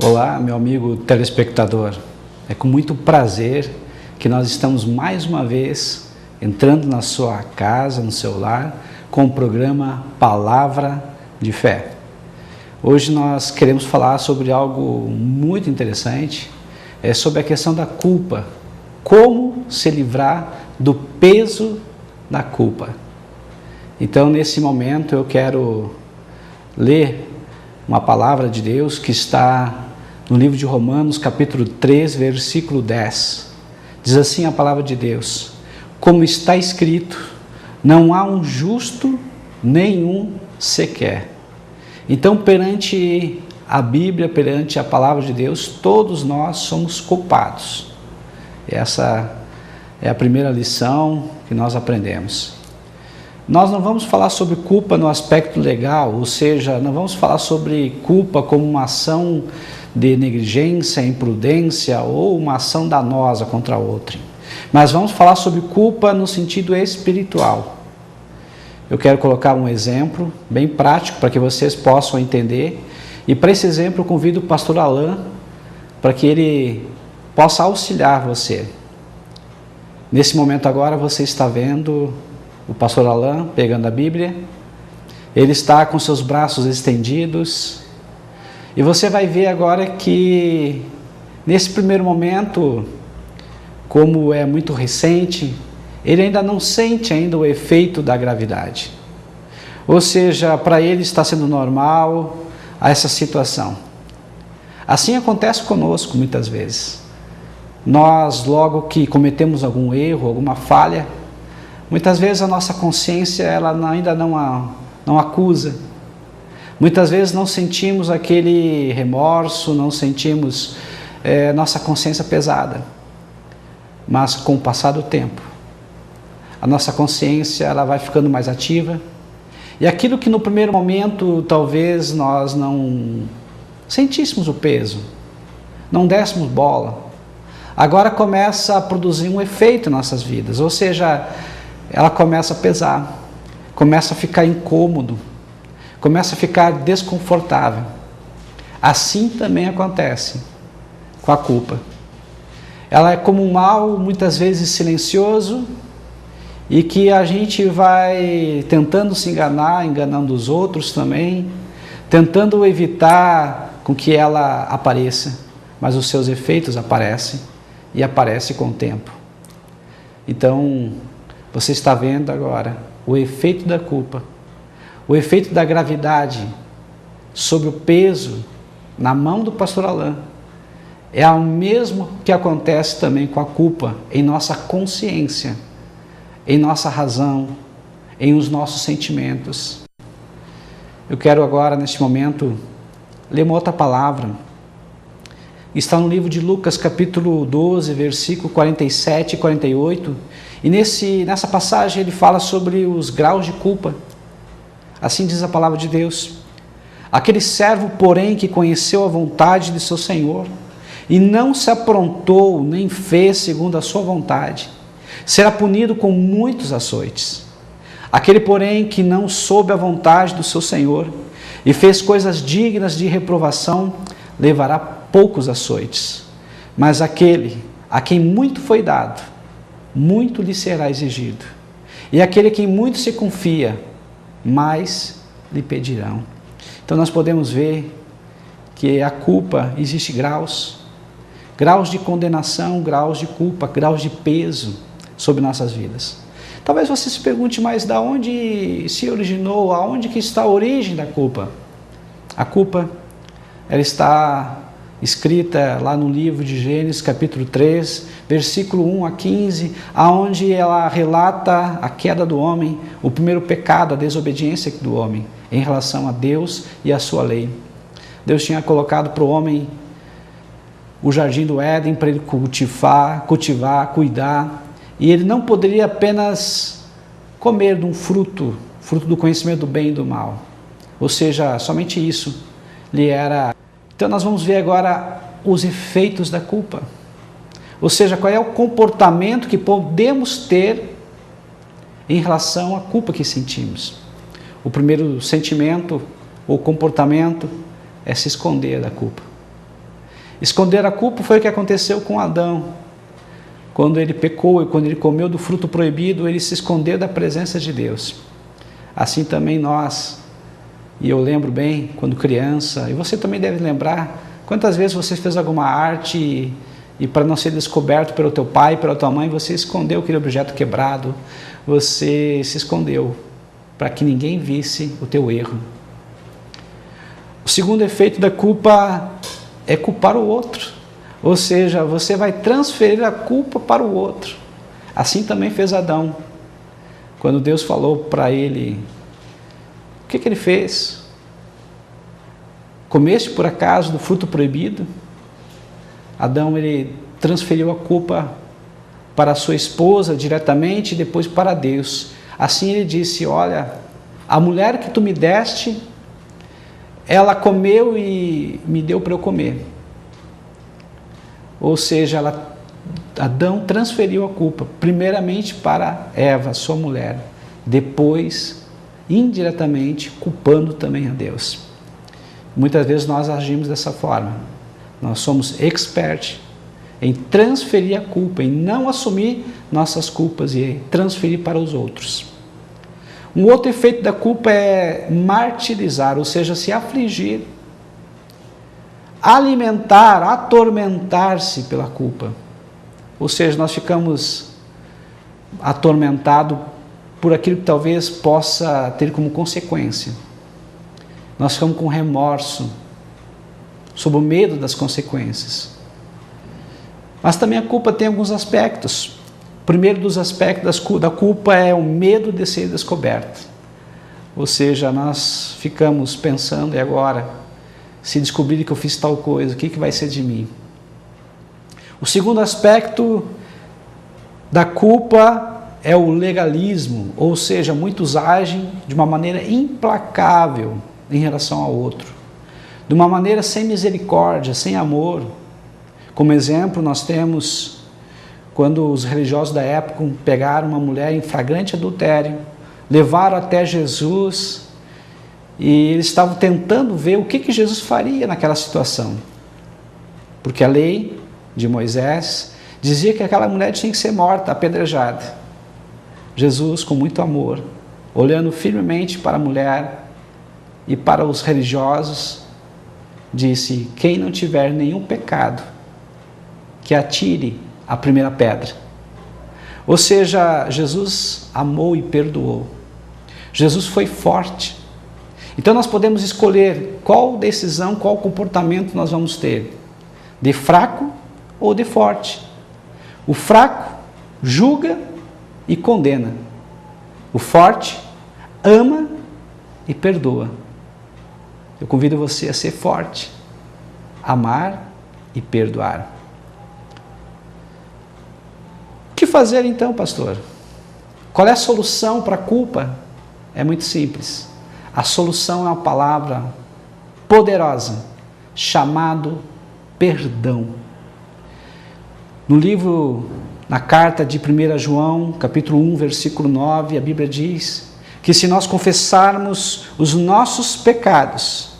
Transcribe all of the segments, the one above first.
Olá, meu amigo telespectador. É com muito prazer que nós estamos mais uma vez entrando na sua casa, no seu lar, com o programa Palavra de Fé. Hoje nós queremos falar sobre algo muito interessante, sobre a questão da culpa. Como se livrar do peso da culpa. Então, nesse momento, eu quero ler uma palavra de Deus que está no livro de Romanos, capítulo 3, versículo 10. Diz assim a palavra de Deus: como está escrito, não há um justo, nenhum sequer. Então, perante a Bíblia, perante a palavra de Deus, todos nós somos culpados. Essa é a primeira lição que nós aprendemos. Nós não vamos falar sobre culpa no aspecto legal, ou seja, não vamos falar sobre culpa como uma ação de negligência, imprudência ou uma ação danosa contra outrem. Mas vamos falar sobre culpa no sentido espiritual. Eu quero colocar um exemplo bem prático para que vocês possam entender. E para esse exemplo eu convido o pastor Alain para que ele possa auxiliar você. Nesse momento agora você está vendo o pastor Alain pegando a Bíblia. Ele está com seus braços estendidos. E você vai ver agora que, nesse primeiro momento, como é muito recente, ele ainda não sente ainda o efeito da gravidade. Ou seja, para ele está sendo normal essa situação. Assim acontece conosco muitas vezes. Nós, logo que cometemos algum erro, alguma falha, muitas vezes a nossa consciência ela ainda não acusa. Muitas vezes não sentimos aquele remorso, não sentimos nossa consciência pesada. Mas com o passar do tempo, a nossa consciência ela vai ficando mais ativa. E aquilo que no primeiro momento talvez nós não sentíssemos o peso, não dessemos bola, agora começa a produzir um efeito em nossas vidas. Ou seja, ela começa a pesar, começa a ficar incômodo, começa a ficar desconfortável. Assim também acontece com a culpa. Ela é como um mal muitas vezes silencioso e que a gente vai tentando se enganar, enganando os outros também, tentando evitar com que ela apareça, mas os seus efeitos aparecem e aparecem com o tempo. Então, você está vendo agora o efeito da culpa, o efeito da gravidade sobre o peso na mão do pastor Alain. É o mesmo que acontece também com a culpa em nossa consciência, em nossa razão, em os nossos sentimentos. Eu quero agora, neste momento, ler uma outra palavra. Está no livro de Lucas, capítulo 12, versículo 47 e 48. E nessa passagem ele fala sobre os graus de culpa. Assim diz a palavra de Deus: aquele servo, porém, que conheceu a vontade de seu Senhor e não se aprontou nem fez segundo a sua vontade, será punido com muitos açoites. Aquele, porém, que não soube a vontade do seu Senhor e fez coisas dignas de reprovação, levará poucos açoites. Mas aquele a quem muito foi dado, muito lhe será exigido. E aquele a quem muito se confia, mais lhe pedirão. Então nós podemos ver que a culpa existe graus de condenação, graus de culpa, graus de peso sobre nossas vidas. Talvez você se pergunte, mas da onde se originou, aonde que está a origem da culpa? A culpa, ela está escrita lá no livro de Gênesis, capítulo 3, versículo 1 a 15, aonde ela relata a queda do homem, o primeiro pecado, a desobediência do homem em relação a Deus e a sua lei. Deus tinha colocado para o homem o jardim do Éden para ele cultivar, cuidar, e ele não poderia apenas comer de um fruto do conhecimento do bem e do mal. Ou seja, somente isso lhe era. Então nós vamos ver agora os efeitos da culpa. Ou seja, qual é o comportamento que podemos ter em relação à culpa que sentimos. O primeiro sentimento ou comportamento é se esconder da culpa. Esconder a culpa foi o que aconteceu com Adão. Quando ele pecou e quando ele comeu do fruto proibido, ele se escondeu da presença de Deus. Assim também nós, e eu lembro bem, quando criança, e você também deve lembrar, quantas vezes você fez alguma arte e para não ser descoberto pelo teu pai, pela tua mãe, você escondeu aquele objeto quebrado, você se escondeu para que ninguém visse o teu erro. O segundo efeito da culpa é culpar o outro. Ou seja, você vai transferir a culpa para o outro. Assim também fez Adão. Quando Deus falou para ele, o que ele fez? Comeste por acaso do fruto proibido? Adão, ele transferiu a culpa para a sua esposa diretamente e depois para Deus. Assim ele disse, olha, a mulher que tu me deste, ela comeu e me deu para eu comer. Ou seja, Adão transferiu a culpa, primeiramente para Eva, sua mulher, depois, indiretamente, culpando também a Deus. Muitas vezes nós agimos dessa forma. Nós somos experts em transferir a culpa, em não assumir nossas culpas e transferir para os outros. Um outro efeito da culpa é martirizar, ou seja, se afligir, alimentar, atormentar-se pela culpa. Ou seja, nós ficamos atormentados por aquilo que talvez possa ter como consequência. Nós ficamos com remorso, sob o medo das consequências. Mas também a culpa tem alguns aspectos. O primeiro dos aspectos da culpa é o medo de ser descoberto. Ou seja, nós ficamos pensando, e agora, se descobrirem que eu fiz tal coisa, o que vai ser de mim? O segundo aspecto da culpa é o legalismo, ou seja, muitos agem de uma maneira implacável em relação ao outro, de uma maneira sem misericórdia, sem amor. Como exemplo, nós temos quando os religiosos da época pegaram uma mulher em flagrante adultério, levaram até Jesus e eles estavam tentando ver o que Jesus faria naquela situação. Porque a lei de Moisés dizia que aquela mulher tinha que ser morta, apedrejada. Jesus, com muito amor, olhando firmemente para a mulher e para os religiosos, disse, quem não tiver nenhum pecado, que atire a primeira pedra. Ou seja, Jesus amou e perdoou. Jesus foi forte. Então nós podemos escolher qual decisão, qual comportamento nós vamos ter, de fraco ou de forte. O fraco julga e condena. O forte ama e perdoa. Eu convido você a ser forte, amar e perdoar. O que fazer então, pastor? Qual é a solução para a culpa? É muito simples. A solução é uma palavra poderosa, chamado perdão. No livro, na carta de 1 João, capítulo 1, versículo 9, a Bíblia diz que se nós confessarmos os nossos pecados,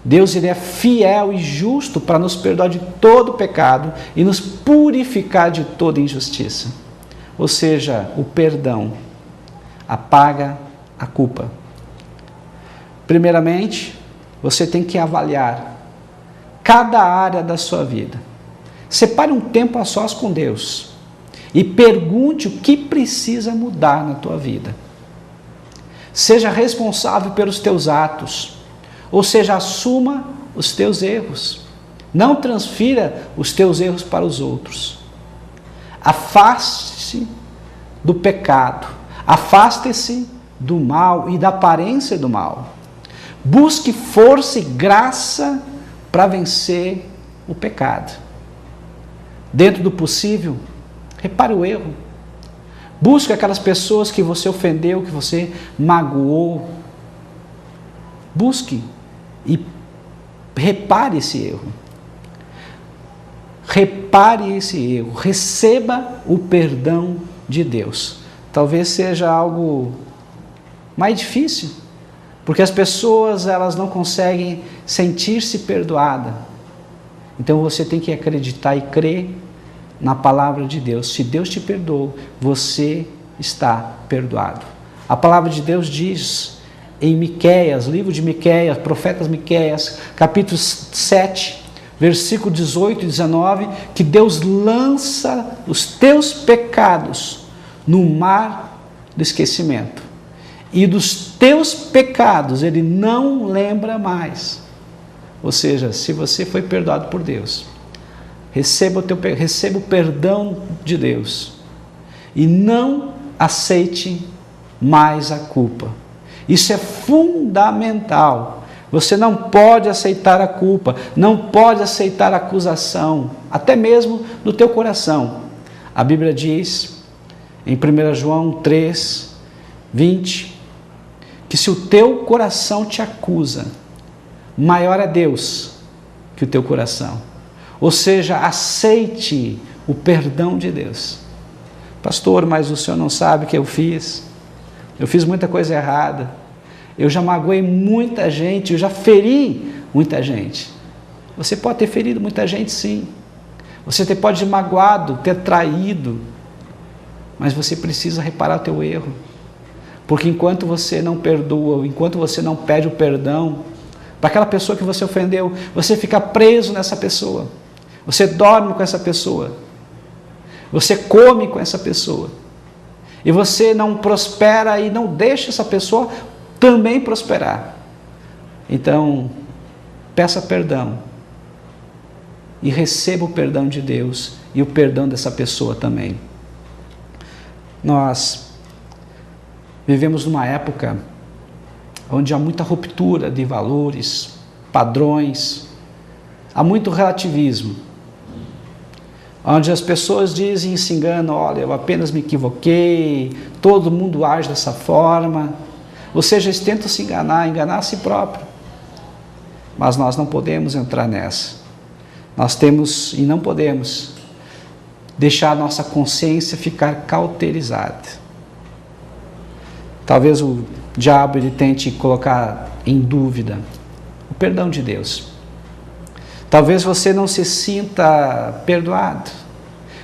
Deus ele é fiel e justo para nos perdoar de todo pecado e nos purificar de toda injustiça. Ou seja, o perdão apaga a culpa. Primeiramente, você tem que avaliar cada área da sua vida. Separe um tempo a sós com Deus e pergunte o que precisa mudar na tua vida. Seja responsável pelos teus atos, ou seja, assuma os teus erros. Não transfira os teus erros para os outros. Afaste-se do pecado, afaste-se do mal e da aparência do mal. Busque força e graça para vencer o pecado. Dentro do possível, repare o erro. Busque aquelas pessoas que você ofendeu, que você magoou. Busque e repare esse erro. Repare esse erro. Receba o perdão de Deus. Talvez seja algo mais difícil, porque as pessoas elas não conseguem sentir-se perdoada. Então você tem que acreditar e crer na palavra de Deus. Se Deus te perdoou, você está perdoado. A palavra de Deus diz em Miqueias, livro de Miqueias, profetas Miqueias, capítulo 7, versículo 18 e 19, que Deus lança os teus pecados no mar do esquecimento. E dos teus pecados Ele não lembra mais. Ou seja, se você foi perdoado por Deus, receba o perdão de Deus e não aceite mais a culpa. Isso é fundamental. Você não pode aceitar a culpa, não pode aceitar a acusação, até mesmo no teu coração. A Bíblia diz em 1 João 3, 20, que se o teu coração te acusa, maior é Deus que o teu coração. Ou seja, aceite o perdão de Deus. Pastor, mas o senhor não sabe o que eu fiz. Eu fiz muita coisa errada. Eu já magoei muita gente, eu já feri muita gente. Você pode ter ferido muita gente, sim. Você pode ter magoado, ter traído. Mas você precisa reparar o teu erro. Porque enquanto você não perdoa, enquanto você não pede o perdão para aquela pessoa que você ofendeu, você fica preso nessa pessoa. Você dorme com essa pessoa. Você come com essa pessoa. E você não prospera e não deixa essa pessoa também prosperar. Então, peça perdão. E receba o perdão de Deus e o perdão dessa pessoa também. Nós vivemos numa época onde há muita ruptura de valores, padrões, há muito relativismo, onde as pessoas dizem e se enganam, olha, eu apenas me equivoquei, todo mundo age dessa forma, ou seja, eles tentam se enganar a si próprio, mas nós não podemos entrar nessa, nós temos e não podemos deixar a nossa consciência ficar cauterizada. Talvez o diabo ele tente colocar em dúvida o perdão de Deus. Talvez você não se sinta perdoado.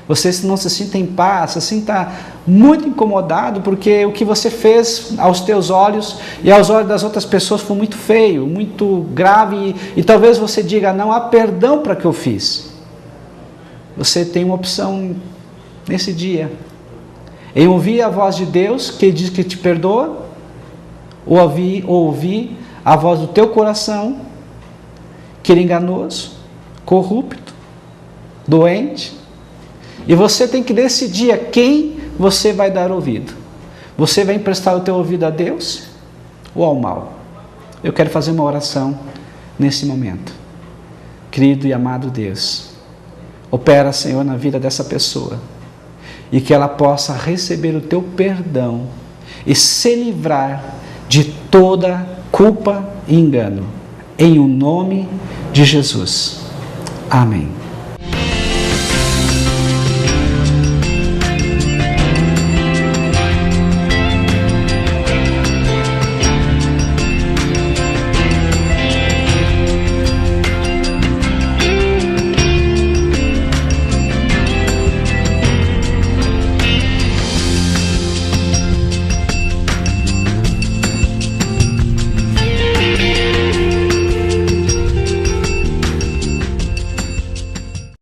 Você não se sinta em paz, se sinta muito incomodado porque o que você fez aos teus olhos e aos olhos das outras pessoas foi muito feio, muito grave e talvez você diga, não há perdão para o que eu fiz. Você tem uma opção nesse dia. Em ouvir a voz de Deus, que diz que te perdoa, ou ouvir a voz do teu coração, que ele é enganoso, corrupto, doente, e você tem que decidir a quem você vai dar ouvido. Você vai emprestar o teu ouvido a Deus ou ao mal? Eu quero fazer uma oração nesse momento. Querido e amado Deus, opera, Senhor, na vida dessa pessoa, e que ela possa receber o teu perdão e se livrar de toda culpa e engano. Em o nome de Jesus. Amém.